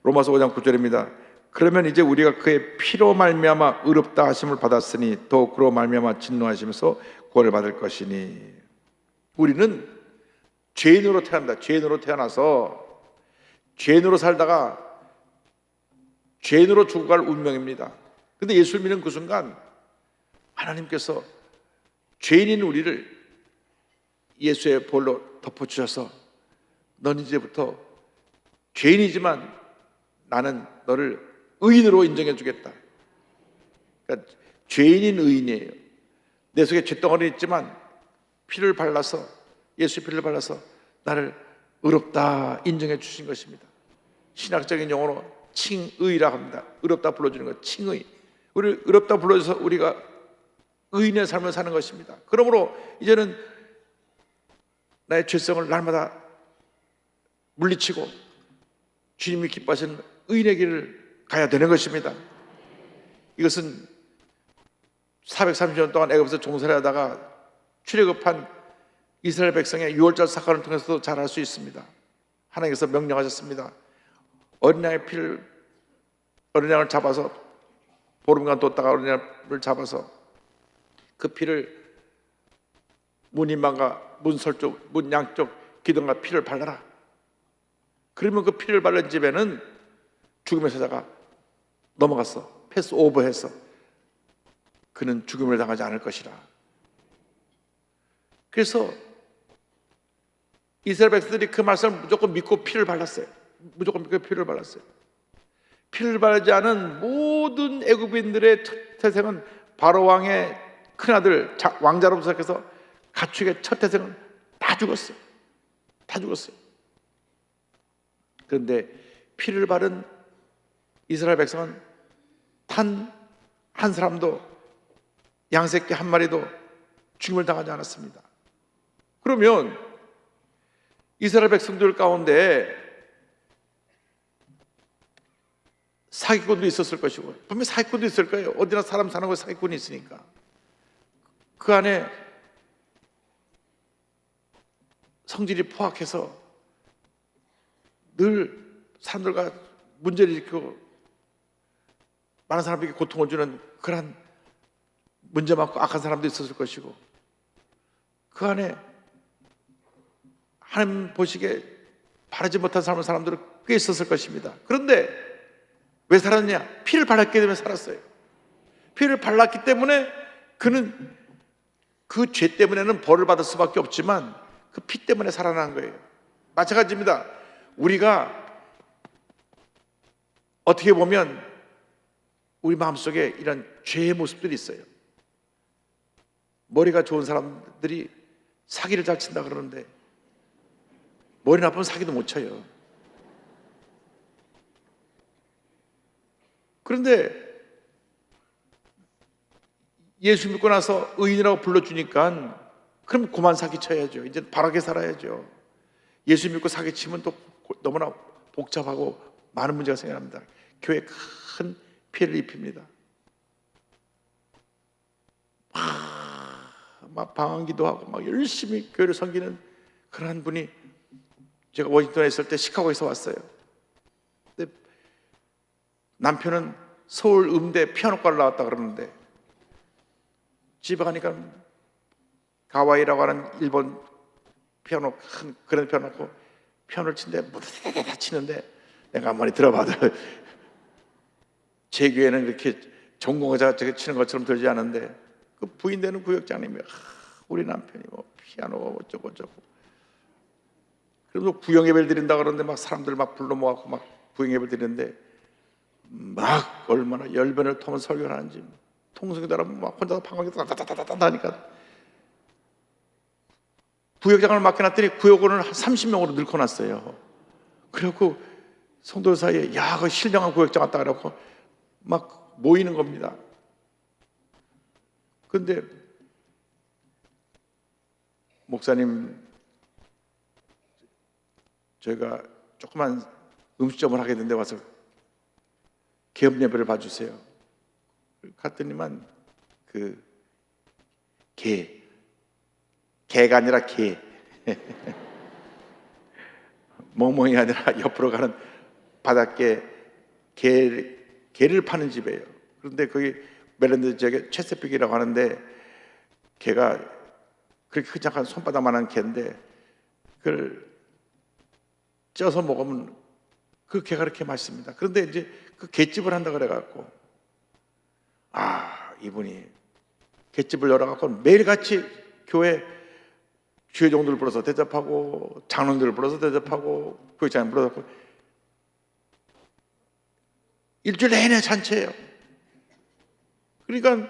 [SPEAKER 3] 로마서 5장 9절입니다. 그러면 이제 우리가 그의 피로 말미암아 의롭다 하심을 받았으니 또 그로 말미암아 진노하시면서 구원을 받을 것이니 우리는 죄인으로 태어납니다. 죄인으로 태어나서 죄인으로 살다가 죄인으로 죽어갈 운명입니다. 근데 예수를 믿는 그 순간 하나님께서 죄인인 우리를 예수의 볼로 덮어주셔서 넌 이제부터 죄인이지만 나는 너를 의인으로 인정해 주겠다. 그러니까 죄인인 의인이에요. 내 속에 죄덩어리 있지만 피를 발라서, 예수의 피를 발라서 나를 의롭다 인정해 주신 것입니다. 신학적인 용어로 칭의라 합니다. 의롭다 불러주는 것, 칭의. 우리를 의롭다 불러줘서 우리가 의인의 삶을 사는 것입니다. 그러므로 이제는 나의 죄성을 날마다 물리치고 주님이 기뻐하시는 의인의 길을 가야 되는 것입니다. 이것은 430년 동안 애굽에서 종살이 하다가 출애굽한 이스라엘 백성의 유월절 사건을 통해서도 잘 알 수 있습니다. 하나님께서 명령하셨습니다. 어린 양을 잡아서 보름간 뒀다가 어린 양을 잡아서 그 피를 문 인방과 문설 쪽, 문 양쪽 기둥과 피를 발라라. 그러면 그 피를 바른 집에는 죽음의 사자가 넘어갔어. 패스 오버해서 그는 죽음을 당하지 않을 것이라. 그래서 이스라엘 백성들이 그 말씀을 무조건 믿고 피를 발랐어요. 무조건 믿고 피를 발랐어요. 피를 바르지 않은 모든 애굽인들의 첫 태생은 바로 왕의 큰아들 왕자로부터 시작해서 가축의 첫 태생은 다 죽었어요. 다 죽었어요. 그런데 피를 바른 이스라엘 백성은 단 한 사람도, 양새끼 한 마리도 죽임을 당하지 않았습니다. 그러면 이스라엘 백성들 가운데 사기꾼도 있었을 것이고, 분명히 사기꾼도 있을 거예요. 어디나 사람 사는 곳에 사기꾼이 있으니까. 그 안에 성질이 포악해서 늘 사람들과 문제를 일으키고 많은 사람에게 고통을 주는 그런 문제 많고 악한 사람도 있었을 것이고, 그 안에 하나님 보시기에 바르지 못한 사람들은 꽤 있었을 것입니다. 그런데 왜 살았냐? 피를 발랐기 때문에 살았어요. 피를 발랐기 때문에 그는 그 죄 때문에는 벌을 받을 수밖에 없지만 그 피 때문에 살아난 거예요. 마찬가지입니다. 우리가 어떻게 보면 우리 마음속에 이런 죄의 모습들이 있어요. 머리가 좋은 사람들이 사기를 잘 친다 그러는데 머리 나쁘면 사기도 못 쳐요. 그런데 예수 믿고 나서 의인이라고 불러주니까 그럼 그만 사기 쳐야죠. 이제 바르게 살아야죠. 예수 믿고 사기 치면 또 너무나 복잡하고 많은 문제가 생겨납니다. 교회에 큰 피해를 입힙니다. 막 방황기도 하고 막 열심히 교회를 섬기는 그런 분이, 제가 워싱턴에 있을 때 시카고에서 왔어요. 근데 남편은 서울 음대 피아노과를 나왔다 그러는데 집에 가니까 가와이라고 하는 일본 피아노, 큰 그런 피아노 놓고 피아노를 치는데 다 치는데 내가 한번 들어봐도 제 교회는 이렇게 전공의자가 치는 것처럼 들지 않은데 그 부인 되는 구역장님이 우리 남편이 뭐 피아노가 어쩌고 저쩌고, 그래서 구역 예배를 드린다 그러는데 막 사람들 막 불러 모아갖고 막 구역 예배를 드리는데 막 얼마나 열변을 토하면 설교를 하는지, 통성이 따라면 막 혼자서 방광이 따다다다다 하니까 구역장을 맡겨놨더니 구역원을 한 30명으로 늘어났어요. 그래갖고 성도들 사이에 야, 그 신령한 구역장 왔다 그래갖고 막 모이는 겁니다. 근데 목사님, 저희가 조그만 음식점을 하게 된데 와서 개업 예배를 봐주세요. 갔더니만 그 개가 아니라 개 멍멍이 아니라 옆으로 가는 바닷개 개를 파는 집이에요. 그런데 거기 메릴랜드 지역에 체스피기라고 하는데 개가 그렇게 크지 않은 손바닥만한 개인데 그걸 쪄서 먹으면 그 개가 그렇게 맛있습니다. 그런데 이제 그 개집을 한다 그래갖고 이분이 갯집을 열어갖고 매일같이 교회 주의 종들을 불러서 대접하고 장로들을 불러서 대접하고 교육장을 불러서 일주일 내내 잔치예요. 그러니까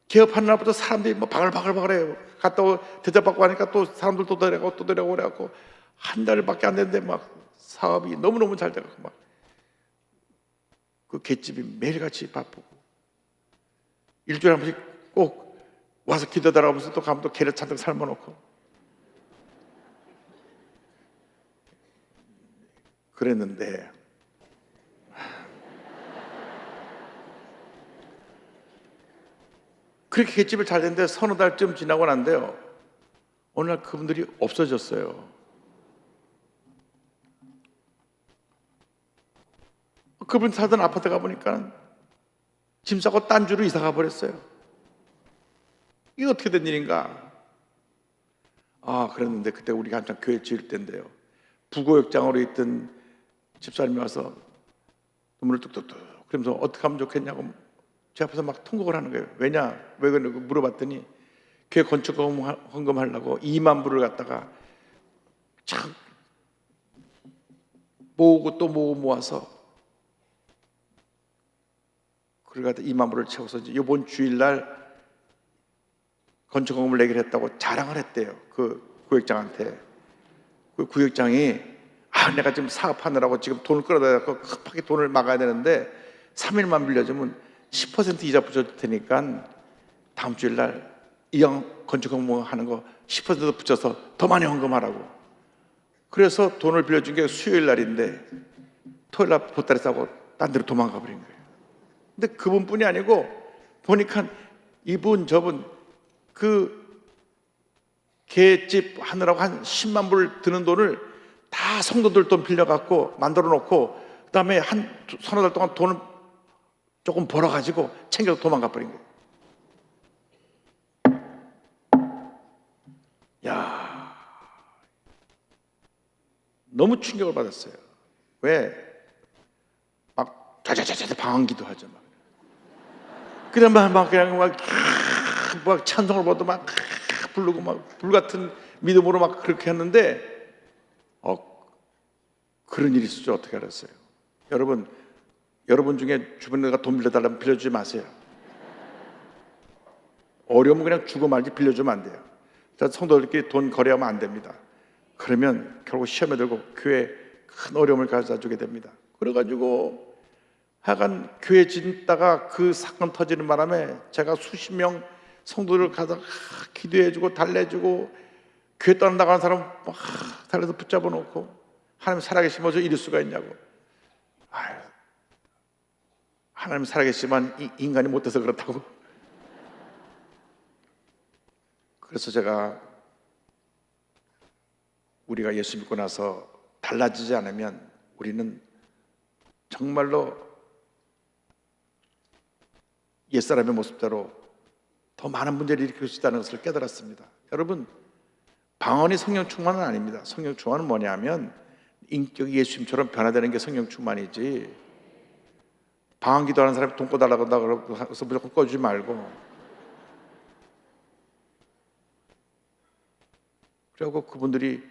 [SPEAKER 3] 개업하는 날부터 사람들이 뭐 바글바글바글해요. 갔다 대접받고 하니까 또 사람들 또 데려가고 또 데려가고 그래갖고 한 달밖에 안 됐는데 막 사업이 너무너무 잘 돼갖고 막 그 갯집이 매일같이 바쁘고 일주일에 한 번씩 꼭 와서 기도하라면서 또 가면 또 게를 잔뜩 삶아놓고 그랬는데 그렇게 갯집을 잘 됐는데 서너 달쯤 지나고 난데요, 어느 날 그분들이 없어졌어요. 그분 살던 아파트 가보니까 짐 싸고 딴 주로 이사 가버렸어요. 이게 어떻게 된 일인가? 그랬는데 그때 우리가 한참 교회 지을 때인데요, 부고역장으로 있던 집사님이 와서 눈물을 뚝뚝뚝 그러면서 어떻게 하면 좋겠냐고 제 앞에서 막 통곡을 하는 거예요. 왜냐? 왜 그러냐고 물어봤더니 교회 건축 헌금하려고 2만 불을 갖다가 참 모으고 또 모아서 그걸 갖다 2만 불을 채워서 이제 이번 주일날 건축 헌금을 내기로 했다고 자랑을 했대요. 그 구역장한테. 그 구역장이 내가 지금 사업하느라고 지금 돈을 끌어다가 급하게 돈을 막아야 되는데 3일만 빌려주면 10% 이자 붙여줄 테니까 다음 주일날 이왕 건축 헌금하는 거 10% 붙여서 더 많이 헌금하라고. 그래서 돈을 빌려준 게 수요일 날인데 토요일 날 보따리 싸고 딴 데로 도망가 버린 거예요. 근데 그분뿐이 아니고 보니까 이분 저분 그 개집 하느라고 한 10만 불 드는 돈을 다 성도들 돈 빌려갖고 만들어 놓고 그 다음에 한 서너 달 동안 돈을 조금 벌어가지고 챙겨서 도망가 버린 거예요. 야, 너무 충격을 받았어요. 왜? 막 자자자자 방언기도 하죠. 막. 그냥 막 그냥 막 찬송을 봐도 막 부르고 막 불같은 믿음으로 막 그렇게 했는데 그런 일이 있을 줄 어떻게 알았어요? 여러분 중에 주변에가 돈 빌려달라면 빌려주지 마세요. 어려우면 그냥 주고 말지 빌려주면 안 돼요. 성도들끼리 돈 거래하면 안 됩니다. 그러면 결국 시험에 들고 교회에 큰 어려움을 가져다 주게 됩니다. 그래가지고 하여간 교회 짓다가 그 사건 터지는 바람에 제가 수십 명 성도를 가서 기도해주고 달래주고 교회 떠나가는 사람 막 달래서 붙잡아 놓고 하나님 살아계시면 어쩌 이럴 수가 있냐고. 하나님 살아계시지만 인간이 못돼서 그렇다고. 그래서 제가 우리가 예수 믿고 나서 달라지지 않으면 우리는 정말로 옛사람의 모습대로 더 많은 문제를 일으킬 수 있다는 것을 깨달았습니다. 여러분, 방언이 성령 충만은 아닙니다. 성령 충만은 뭐냐면 인격이 예수님처럼 변화되는 게 성령 충만이지, 방언 기도하는 사람이 돈 꺼달라고 한다고 해서 무조건 꺼주지 말고, 그리고 그분들이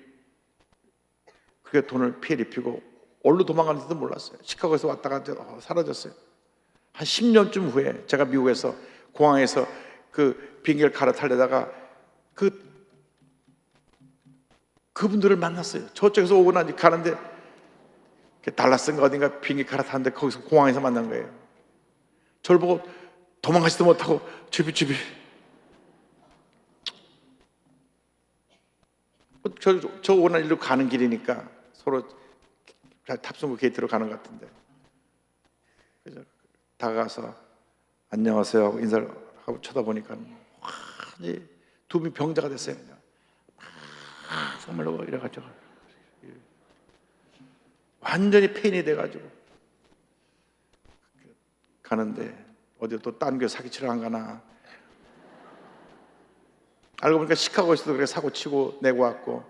[SPEAKER 3] 그게 돈을 피해 입히고 어디로 도망가는지도 몰랐어요. 시카고에서 왔다가 사라졌어요. 한 10년쯤 후에 제가 미국에서 공항에서 그 비행기를 갈아타려다가 그분들을 만났어요. 저쪽에서 오고 나니 가는데 달라스인가 어딘가 비행기 갈아타는데 거기서 공항에서 만난 거예요. 저를 보고 도망가지도 못하고 주비 저 오고 난 일로 가는 길이니까 서로 탑승구 게이트로 가는 것 같은데, 그래서 다가가서 안녕하세요 하고 인사를 하고 쳐다보니까 완전히 두 분이 병자가 됐어요. 정말로 이래가지고 완전히 폐인이 돼가지고 가는데 어디 또 딴 교회 사기치러 안 가나. 알고 보니까 시카고에서도 그렇게 사고 치고 내고 왔고,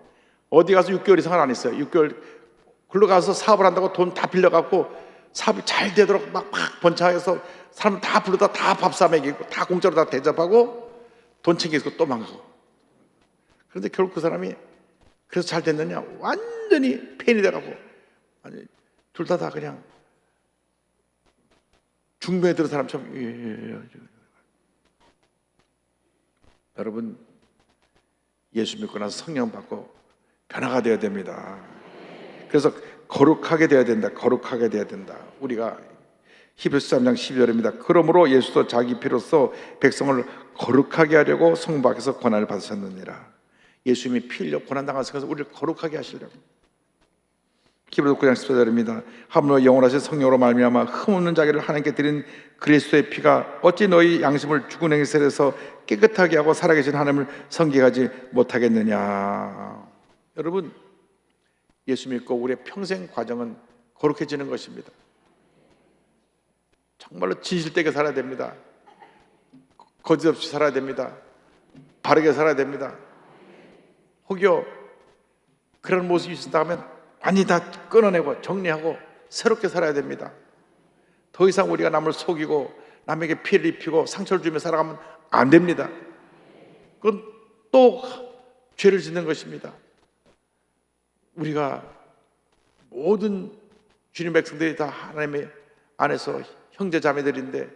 [SPEAKER 3] 어디 가서 6개월 이상을 안 했어요. 6개월 글로 가서 사업을 한다고 돈 다 빌려갖고 사업이 잘 되도록 막 번창해서 사람 다 불러다 다 밥 사 먹이고 다 공짜로 다 대접하고 돈 챙기고 또 망가고. 그런데 결국 그 사람이 그래서 잘 됐느냐? 완전히 폐인이 돼가고, 아니 둘 다 그냥 중병에 들은 사람처럼. 여러분, 예수 믿고 나서 성령 받고 변화가 되어야 됩니다. 그래서 거룩하게 되어야 된다. 거룩하게 되어야 된다. 우리가 히브리서 3장 12절입니다. 그러므로 예수도 자기 피로써 백성을 거룩하게 하려고 성부 앞에서 고난을 받으셨느니라. 예수님이 피 흘려 고난당하셔서 우리를 거룩하게 하시려고. 히브리서 9장 14절입니다. 하물며 영원하신 성령으로 말미암아 흠없는 자기를 하나님께 드린 그리스도의 피가 어찌 너희 양심을 죽은 행실에서 깨끗하게 하고 살아계신 하나님을 성기하지 못하겠느냐. 여러분, 예수 믿고 우리의 평생 과정은 거룩해지는 것입니다. 정말로 진실되게 살아야 됩니다. 거짓 없이 살아야 됩니다. 바르게 살아야 됩니다. 혹여 그런 모습이 있었다 하면 완전히 다 끊어내고 정리하고 새롭게 살아야 됩니다. 더 이상 우리가 남을 속이고 남에게 피해를 입히고 상처를 주며 살아가면 안 됩니다. 그건 또 죄를 짓는 것입니다. 우리가 모든 주님 백성들이 다 하나님의 안에서 형제 자매들인데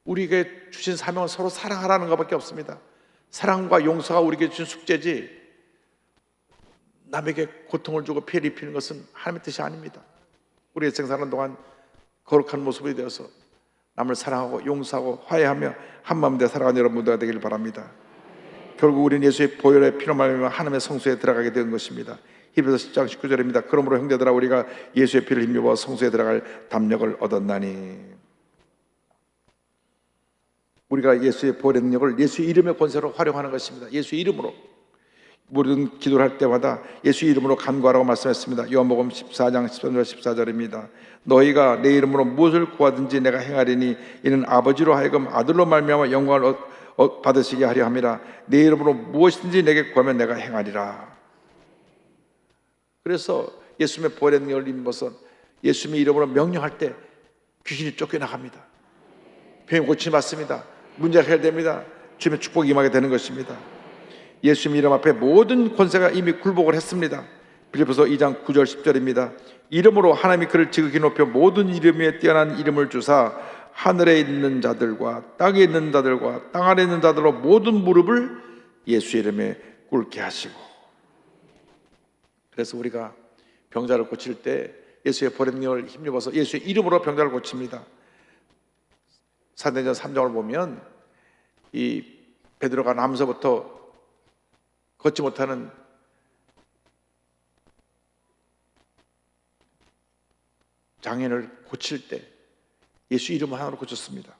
[SPEAKER 3] 우리에게 주신 사명은 서로 사랑하라는 것밖에 없습니다. 사랑과 용서가 우리에게 주신 숙제지 남에게 고통을 주고 피해를 입히는 것은 하나님의 뜻이 아닙니다. 우리의 생사하는 동안 거룩한 모습이 되어서 남을 사랑하고 용서하고 화해하며 한마음 되어 살아가는 여러분들가 되기를 바랍니다. 결국 우리는 예수의 보혈의 피로 말미암아 하나님의 성소에 들어가게 된 것입니다. 히브리서 10장 19절입니다. 그러므로 형제들아 우리가 예수의 피를 힘입어 성소에 들어갈 담력을 얻었나니. 우리가 예수의 보혈의 능력을 예수의 이름의 권세로 활용하는 것입니다. 예수의 이름으로. 우리는 기도를 할 때마다 예수의 이름으로 간구하라고 말씀했습니다. 요한복음 14장 13절 14절입니다. 너희가 내 이름으로 무엇을 구하든지 내가 행하리니 이는 아버지로 하여금 아들로 말미암아 영광을 받으시게 하려 함이라. 내 이름으로 무엇이든지 내게 구하면 내가 행하리라. 그래서 예수님의 보혈의 능력을 입어서 예수님의 이름으로 명령할 때 귀신이 쫓겨나갑니다. 병이 고침을 받습니다. 문제가 해결됩니다. 주님의 축복이 임하게 되는 것입니다. 예수님 이름 앞에 모든 권세가 이미 굴복을 했습니다. 빌립보서 2장 9절 10절입니다. 이름으로 하나님이 그를 지극히 높여 모든 이름 위에 뛰어난 이름을 주사 하늘에 있는 자들과 땅에 있는 자들과 땅 아래 있는 자들로 모든 무릎을 예수 이름에 꿇게 하시고. 그래서 우리가 병자를 고칠 때 예수의 보혈의 능력을 힘입어서 예수의 이름으로 병자를 고칩니다. 사도행전 3장을 보면 이 베드로가 남서부터 걷지 못하는 장애를 고칠 때 예수 이름 하나로 고쳤습니다.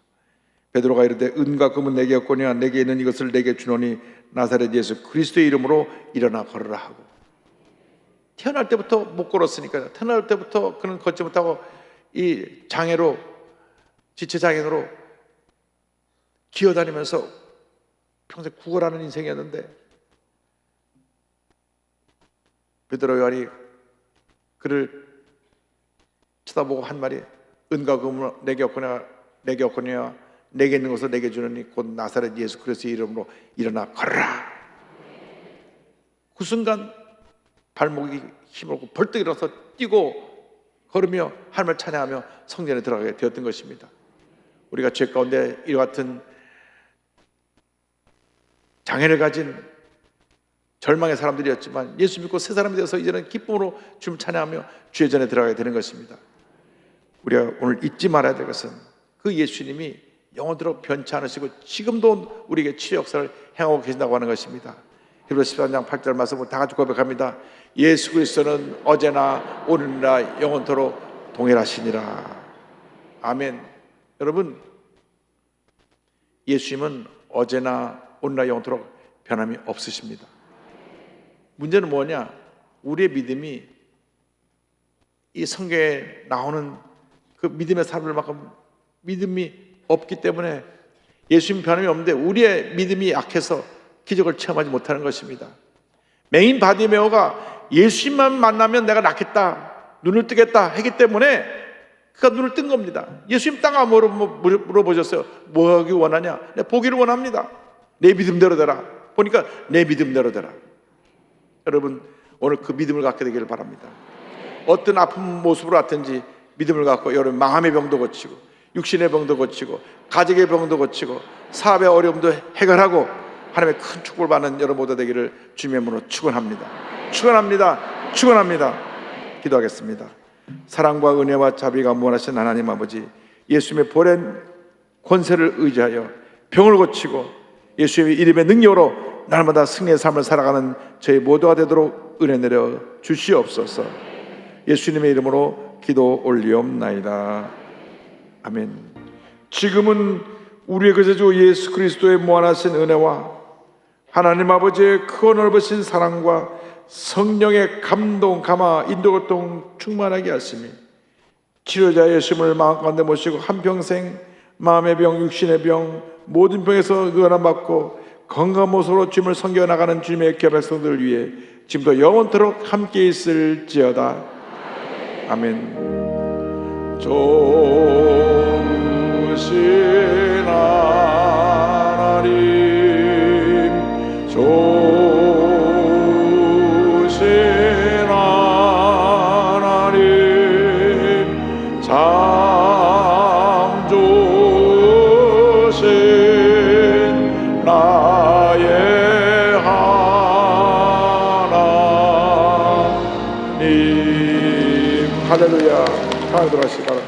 [SPEAKER 3] 베드로가 이르되 은과 금은 내게 없거니와 내게 있는 이것을 내게 주노니 나사렛 예수 그리스도의 이름으로 일어나 걸으라 하고. 태어날 때부터 못 걸었으니까요. 태어날 때부터 그는 걷지 못하고 이 장애로 지체장애로 기어다니면서 평생 구걸하는 인생이었는데 베드로 요한이 그를 쳐다보고 한 말이 은과 금은 내게 없거니와 내게 있는 것을 내게 주느니 곧 나사렛 예수 그리스도의 이름으로 일어나 걸으라. 그 순간 발목이 힘을 얻고 벌떡 일어서 뛰고 걸으며 하나님을 찬양하며 성전에 들어가게 되었던 것입니다. 우리가 죄 가운데 이와 같은 장애를 가진 절망의 사람들이었지만 예수 믿고 새 사람이 되어서 이제는 기쁨으로 주님을 찬양하며 주의 전에 들어가게 되는 것입니다. 우리가 오늘 잊지 말아야 될 것은 그 예수님이 영원토록 변치 않으시고 지금도 우리에게 치유 역사를 행하고 계신다고 하는 것입니다. 히브리서 13장 8절 말씀을 다 같이 고백합니다. 예수 그리스도는 어제나 오늘이나 영원토록 동일하시니라. 아멘. 여러분, 예수님은 어제나 오늘이나 영원토록 변함이 없으십니다. 문제는 뭐냐? 우리의 믿음이 이 성경에 나오는 그 믿음의 사람들만큼 믿음이 없기 때문에 예수님 변함이 없는데 우리의 믿음이 약해서 기적을 체험하지 못하는 것입니다. 맹인 바디메오가 예수님만 만나면 내가 낫겠다, 눈을 뜨겠다 했기 때문에 그가 눈을 뜬 겁니다. 예수님 땅아 물어보셨어요. 뭐 하기 원하냐? 네, 보기를 원합니다. 내 믿음대로 되라. 보니까 내 믿음대로 되라. 여러분, 오늘 그 믿음을 갖게 되기를 바랍니다. 어떤 아픈 모습으로 왔든지 믿음을 갖고 여러분 마음의 병도 고치고 육신의 병도 고치고 가족의 병도 고치고 사업의 어려움도 해결하고 하나님의 큰 축복을 받는 여러분 모두 되기를 주님의 이름으로 축원합니다. 축원합니다. 축원합니다. 기도하겠습니다. 사랑과 은혜와 자비가 무한하신 하나님 아버지, 예수님의 보낸 권세를 의지하여 병을 고치고 예수님의 이름의 능력으로 날마다 승리의 삶을 살아가는 저희 모두가 되도록 은혜 내려 주시옵소서. 예수님의 이름으로 기도 올리옵나이다. 아멘. 지금은 우리의 구세주 예수 그리스도의 무한하신 은혜와 하나님 아버지의 크고 넓으신 사랑과 성령의 감동, 감화, 인도교통 충만하게 하시며 치료자 예수님을 마음 가운데 모시고 한평생 마음의 병, 육신의 병, 모든 병에서 의원함받고 건강한 모습으로 주님을 섬겨 나가는 주님의 귀한 백성들을 위해 지금도 영원토록 함께 있을지어다. 아멘. 좋으신 하나님, 좋으신 하나님, 참 좋으신 나의 하나님. 할렐루야. 하나님 들어가시기 바랍니다.